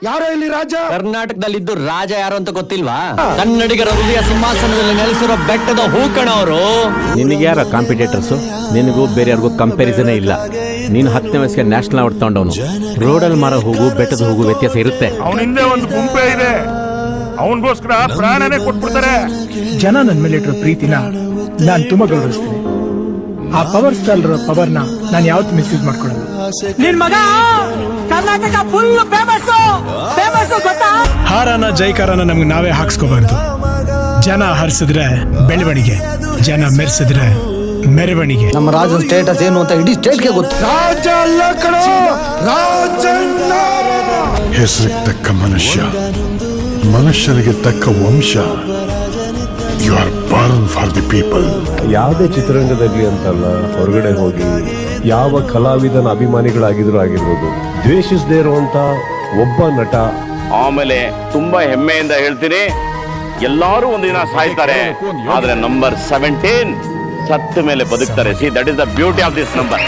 ಯಾರೋ ಇಲ್ಲಿ ರಾಜ. ಕರ್ನಾಟಕದಲ್ಲಿದ್ದು ರಾಜ ಯಾರು ಅಂತ ಗೊತ್ತಿಲ್ವಾ? ಕನ್ನಡಿಗರ ಹೃದಯ ಸಿಂಹಾಸನದಲ್ಲಿ ನೆಲೆಸಿರೋ ಬೆಟ್ಟದ ಹೂಕಣವರು. ನಿನಗೆ ಯಾರ ಕಾಂಪಿಟೇಟರ್ಸು? ನಿನಗೂ ಬೇರೆ ಯಾರಿಗೂ ಕಂಪ್ಯಾರಿಸನೇ ಇಲ್ಲ. ನೀನು 10ನೇ ವಯಸ್ಸಿಗೆ ನ್ಯಾಷನಲ್ ಅವಾರ್ಡ್ ತಗೊಂಡವನು. ರೋಡಲ್ಲಿ ಮಾರೋ ಹೂಗು ಬೆಟ್ಟದ ಹೂಗು ವ್ಯತ್ಯಾಸ ಇರುತ್ತೆ. ಅವನ ಹಿಂದೆ ಒಂದು ಗುಂಪೆ ಇದೆ, ಅವನಿಗೋಸ್ಕರ ಪ್ರಾಣನೇ ಕೊಟ್ಬಿಡ್ತಾರೆ. ಜನ ನನ್ನ ಮೇಲೆ ಇಟ್ಟಿರೋ ಪ್ರೀತಿನ ನಾನು ತುಂಬಾ ಗೌರವಿಸ್ತೀನಿ. ಆ ಪವರ್ ಸ್ಟಾರ್ ಪವರ್ನ ನಾನು ಯಾವತ್ತೂ ಮಿಸ್ಯೂಸ್ ಮಾಡ್ಕೊಳ್ಳಲ್ಲ. ನಿನ್ ಮಗ ಕರ್ನಾಟಕ ಫುಲ್ ಫೇಮಸ್ ಗೊತ್ತಾ? ಹಾರನ ಜೈಕಾರನ ನಮ್ಗೆ ನಾವೇ ಹಾಕ್ಸ್ಕೋಬಾರ್ದು. ಜನ ಹರಿಸಿದ್ರೆ ಬೆಳವಣಿಗೆ, ಜನ ಮೆರೆಸಿದ್ರೆ ಮೆರವಣಿಗೆ. ನಮ್ಮ ರಾಜನ ಸ್ಟೇಟಸ್ ಏನು ಅಂತ ಇಡೀ ಸ್ಟೇಟ್ಗೆ ಗೊತ್ತು. ರಾಜ ಅಲ್ಲ ಕಣೋ, ರಾಜಣ್ಣ. ಹೆಸರಿಗೆ ತಕ್ಕ ಮನುಷ್ಯ, ಮನುಷ್ಯನಿಗೆ ತಕ್ಕ ವಂಶ. You are born for the people. ಯಾವುದೇ ಚಿತ್ರರಂಗದಲ್ಲಿ ಅಂತಲ್ಲ, ಹೊರಗಡೆ ಹೋಗಿ ಯಾವ ಕಲಾವಿದನ ಅಭಿಮಾನಿಗಳಾಗಿದ್ರು ಆಗಿರ್ಬೋದು, ದ್ವೇಷಿಸದೇ ಇರುವಂತ ಒಬ್ಬ ನಟ. ಆಮೇಲೆ ತುಂಬಾ ಹೆಮ್ಮೆಯಿಂದ ಹೇಳ್ತೀನಿ, ಎಲ್ಲಾರು ಒಂದಿನ ಸಾಯ್ತಾರೆ, ಆದ್ರೆ ನಂಬರ್ 17 ಸತ್ತ ಮೇಲೆ ಬದುಕ್ತಾರೆ. See that is the beauty of this number.